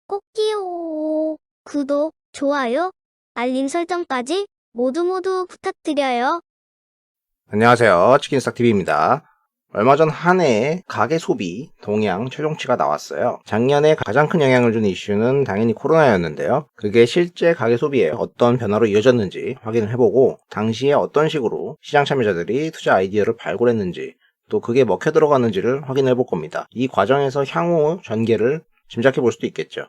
꼭지요. 구독, 좋아요, 알림 설정까지 모두 부탁드려요. 안녕하세요. 치킨스탁TV입니다. 얼마 전 한 해의 가계 소비 동향 최종치가 나왔어요. 작년에 가장 큰 영향을 준 이슈는 당연히 코로나였는데요. 그게 실제 가계 소비에 어떤 변화로 이어졌는지 확인을 해보고 당시에 어떤 식으로 시장 참여자들이 투자 아이디어를 발굴했는지 또 그게 먹혀 들어가는지를 확인해 볼 겁니다. 이 과정에서 향후 전개를 짐작해 볼 수도 있겠죠.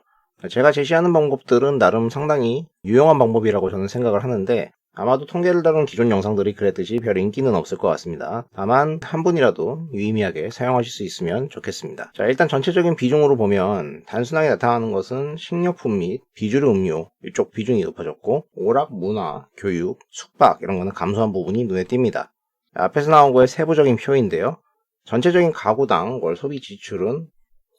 제가 제시하는 방법들은 나름 상당히 유용한 방법이라고 저는 생각을 하는데 아마도 통계를 다룬 기존 영상들이 그랬듯이 별 인기는 없을 것 같습니다. 다만 한 분이라도 유의미하게 사용하실 수 있으면 좋겠습니다. 자, 일단 전체적인 비중으로 보면 단순하게 나타나는 것은 식료품 및 비주류 음료 이쪽 비중이 높아졌고 오락, 문화, 교육, 숙박 이런 거는 감소한 부분이 눈에 띕니다. 앞에서 나온 거의 세부적인 표인데요. 전체적인 가구당 월 소비 지출은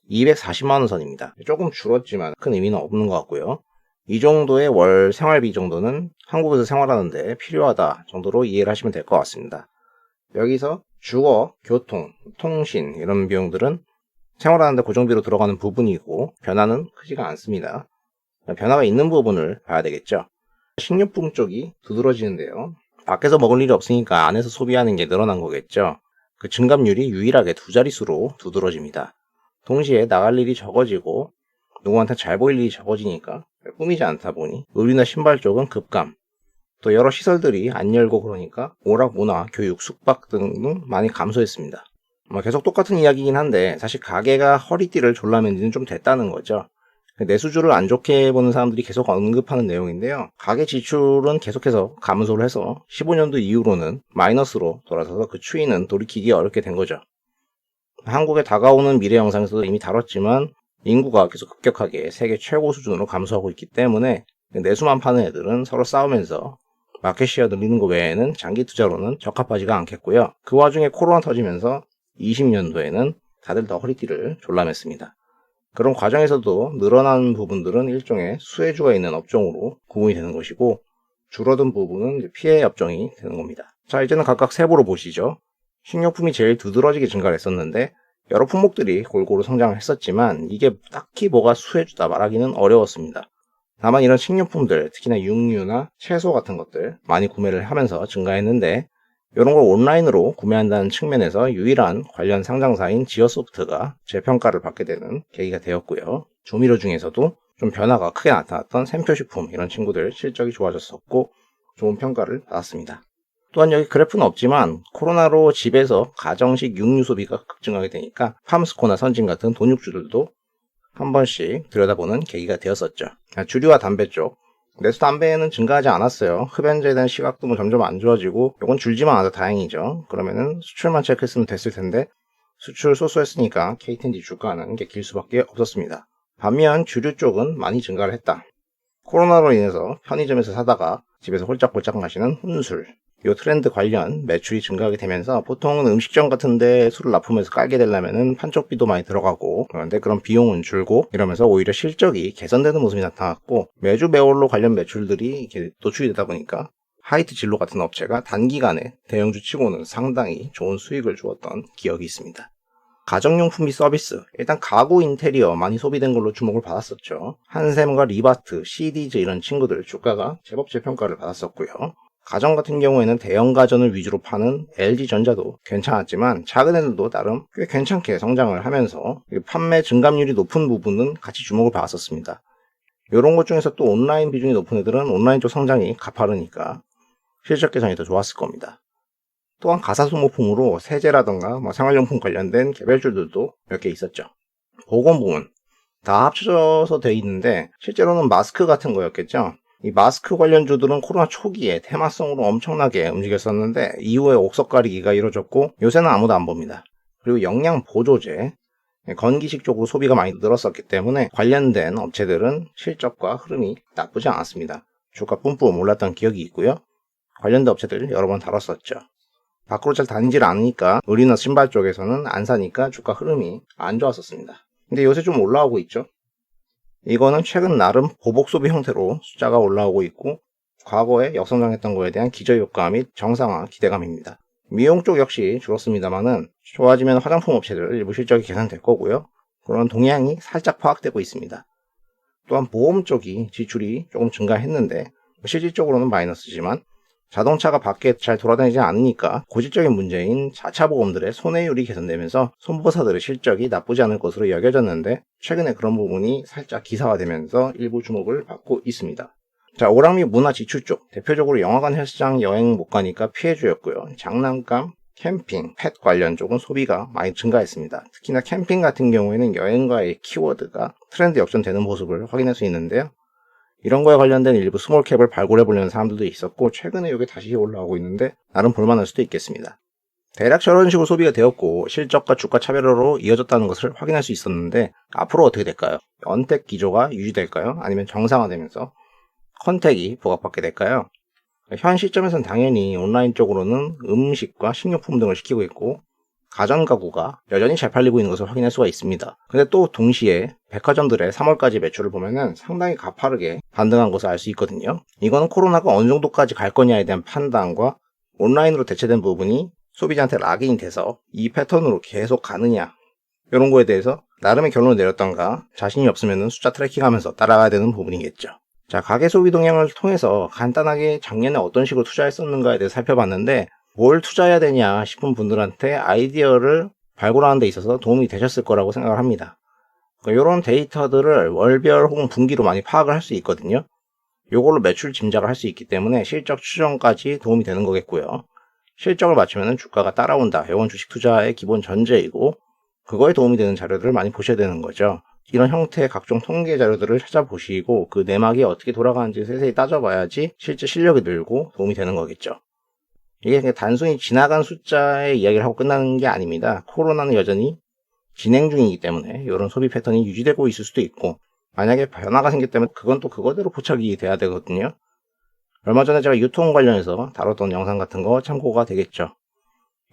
240만원 선입니다. 조금 줄었지만 큰 의미는 없는 것 같고요. 이 정도의 월 생활비 정도는 한국에서 생활하는데 필요하다 정도로 이해를 하시면 될 것 같습니다. 여기서 주거, 교통, 통신 이런 비용들은 생활하는데 고정비로 들어가는 부분이고 변화는 크지가 않습니다. 변화가 있는 부분을 봐야 되겠죠. 식료품 쪽이 두드러지는데요. 밖에서 먹을 일이 없으니까 안에서 소비하는 게 늘어난 거겠죠. 그 증감률이 유일하게 두 자릿수로 두드러집니다. 동시에 나갈 일이 적어지고 누구한테 잘 보일 일이 적어지니까 꾸미지 않다 보니 의류나 신발 쪽은 급감, 또 여러 시설들이 안 열고 그러니까 오락, 문화, 교육, 숙박 등 많이 감소했습니다. 계속 똑같은 이야기이긴 한데 사실 가게가 허리띠를 졸라맨 지는 좀 됐다는 거죠. 내수주를 안 좋게 보는 사람들이 계속 언급하는 내용인데요. 가계 지출은 계속해서 감소를 해서 15년도 이후로는 마이너스로 돌아서서 그 추이는 돌이키기 어렵게 된 거죠. 한국에 다가오는 미래 영상에서도 이미 다뤘지만 인구가 계속 급격하게 세계 최고 수준으로 감소하고 있기 때문에 내수만 파는 애들은 서로 싸우면서 마켓시어 늘리는 것 외에는 장기 투자로는 적합하지가 않겠고요. 그 와중에 코로나 터지면서 20년도에는 다들 더 허리띠를 졸라맸습니다. 그런 과정에서도 늘어난 부분들은 일종의 수혜주가 있는 업종으로 구분이 되는 것이고 줄어든 부분은 피해 업종이 되는 겁니다. 자, 이제는 각각 세부로 보시죠. 식료품이 제일 두드러지게 증가를 했었는데 여러 품목들이 골고루 성장을 했었지만 이게 딱히 뭐가 수혜주다 말하기는 어려웠습니다. 다만 이런 식료품들, 특히나 육류나 채소 같은 것들 많이 구매를 하면서 증가했는데 이런 걸 온라인으로 구매한다는 측면에서 유일한 관련 상장사인 지어소프트가 재평가를 받게 되는 계기가 되었고요. 조미료 중에서도 좀 변화가 크게 나타났던 샘표식품 이런 친구들 실적이 좋아졌었고 좋은 평가를 받았습니다. 또한 여기 그래프는 없지만 코로나로 집에서 가정식 육류 소비가 급증하게 되니까 팜스코나 선진 같은 돈육주들도 한 번씩 들여다보는 계기가 되었었죠. 주류와 담배 쪽 내수 담배는 증가하지 않았어요. 흡연자에 대한 시각도 점점 안 좋아지고 이건 줄지만 않아도 다행이죠. 그러면은 수출만 체크했으면 됐을 텐데 수출 소소했으니까 KT&G 주가는 길 수밖에 없었습니다. 반면 주류 쪽은 많이 증가를 했다. 코로나로 인해서 편의점에서 사다가 집에서 홀짝홀짝 마시는 혼술 이 트렌드 관련 매출이 증가하게 되면서 보통은 음식점 같은데 술을 납품해서 깔게 되려면은 판촉비도 많이 들어가고 그런데 그런 비용은 줄고 이러면서 오히려 실적이 개선되는 모습이 나타났고 매주 매월로 관련 매출들이 이렇게 노출이 되다 보니까 하이트 진로 같은 업체가 단기간에 대형주 치고는 상당히 좋은 수익을 주었던 기억이 있습니다. 가정용품 및 서비스, 일단 가구 인테리어 많이 소비된 걸로 주목을 받았었죠. 한샘과 리바트, CD즈 이런 친구들 주가가 제법 재평가를 받았었고요. 가전 같은 경우에는 대형 가전을 위주로 파는 LG전자도 괜찮았지만 작은 애들도 나름 꽤 괜찮게 성장을 하면서 판매 증감률이 높은 부분은 같이 주목을 받았었습니다. 이런 것 중에서 또 온라인 비중이 높은 애들은 온라인 쪽 성장이 가파르니까 실적 개선이 더 좋았을 겁니다. 또한 가사소모품으로 세제라던가 생활용품 관련된 개별주들도 몇 개 있었죠. 보건 부문 다 합쳐져서 돼 있는데 실제로는 마스크 같은 거였겠죠. 이 마스크 관련주들은 코로나 초기에 테마성으로 엄청나게 움직였었는데 이후에 옥석 가리기가 이루어졌고 요새는 아무도 안 봅니다. 그리고 영양 보조제, 건기식 쪽으로 소비가 많이 늘었었기 때문에 관련된 업체들은 실적과 흐름이 나쁘지 않았습니다. 주가 뿜뿜 올랐던 기억이 있고요. 관련된 업체들 여러 번 다뤘었죠. 밖으로 잘 다니질 않으니까 의류나 신발 쪽에서는 안 사니까 주가 흐름이 안 좋았었습니다. 근데 요새 좀 올라오고 있죠. 이거는 최근 나름 보복 소비 형태로 숫자가 올라오고 있고 과거에 역성장했던 거에 대한 기저효과 및 정상화 기대감입니다. 미용 쪽 역시 줄었습니다만은 좋아지면 화장품 업체들 일부 실적이 개선될 거고요. 그런 동향이 살짝 파악되고 있습니다. 또한 보험 쪽이 지출이 조금 증가했는데 실질적으로는 마이너스지만 자동차가 밖에 잘 돌아다니지 않으니까 고질적인 문제인 자차 보험들의 손해율이 개선되면서 손보사들의 실적이 나쁘지 않을 것으로 여겨졌는데 최근에 그런 부분이 살짝 기사화되면서 일부 주목을 받고 있습니다. 자, 오락미 문화 지출 쪽 대표적으로 영화관, 헬스장, 여행 못 가니까 피해주였고요. 장난감, 캠핑, 펫 관련 쪽은 소비가 많이 증가했습니다. 특히나 캠핑 같은 경우에는 여행과의 키워드가 트렌드 역전되는 모습을 확인할 수 있는데요. 이런 거에 관련된 일부 스몰캡을 발굴해 보려는 사람들도 있었고 최근에 이게 다시 올라오고 있는데 나름 볼만할 수도 있겠습니다. 대략 저런 식으로 소비가 되었고 실적과 주가 차별화로 이어졌다는 것을 확인할 수 있었는데 앞으로 어떻게 될까요? 언택 기조가 유지될까요? 아니면 정상화되면서 컨택이 부각받게 될까요? 현 시점에서는 당연히 온라인 쪽으로는 음식과 식료품 등을 시키고 있고 가전 가구가 여전히 잘 팔리고 있는 것을 확인할 수가 있습니다. 근데 또 동시에 백화점들의 3월까지 매출을 보면은 상당히 가파르게 반등한 것을 알 수 있거든요. 이거는 코로나가 어느 정도까지 갈 거냐에 대한 판단과 온라인으로 대체된 부분이 소비자한테 락인이 돼서 이 패턴으로 계속 가느냐 이런 거에 대해서 나름의 결론을 내렸던가 자신이 없으면 숫자 트래킹하면서 따라가야 되는 부분이겠죠. 자, 가계 소비 동향을 통해서 간단하게 작년에 어떤 식으로 투자했었는가에 대해서 살펴봤는데 뭘 투자해야 되냐 싶은 분들한테 아이디어를 발굴하는 데 있어서 도움이 되셨을 거라고 생각을 합니다. 이런 데이터들을 월별 혹은 분기로 많이 파악을 할 수 있거든요. 이걸로 매출 짐작을 할 수 있기 때문에 실적 추정까지 도움이 되는 거겠고요. 실적을 맞추면 주가가 따라온다. 이건 주식 투자의 기본 전제이고 그거에 도움이 되는 자료들을 많이 보셔야 되는 거죠. 이런 형태의 각종 통계 자료들을 찾아보시고 그 내막이 어떻게 돌아가는지 세세히 따져봐야지 실제 실력이 늘고 도움이 되는 거겠죠. 이게 그냥 단순히 지나간 숫자의 이야기를 하고 끝나는 게 아닙니다. 코로나는 여전히 진행 중이기 때문에 이런 소비 패턴이 유지되고 있을 수도 있고 만약에 변화가 생겼다면 그건 또 그거대로 포착이 돼야 되거든요. 얼마 전에 제가 유통 관련해서 다뤘던 영상 같은 거 참고가 되겠죠.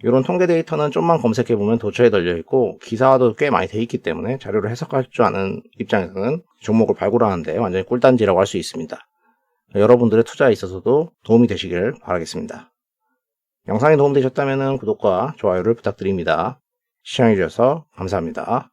이런 통계 데이터는 좀만 검색해보면 도처에 널려있고 기사화도 꽤 많이 돼 있기 때문에 자료를 해석할 줄 아는 입장에서는 종목을 발굴하는데 완전히 꿀단지라고 할 수 있습니다. 여러분들의 투자에 있어서도 도움이 되시길 바라겠습니다. 영상이 도움되셨다면 구독과 좋아요를 부탁드립니다. 시청해주셔서 감사합니다.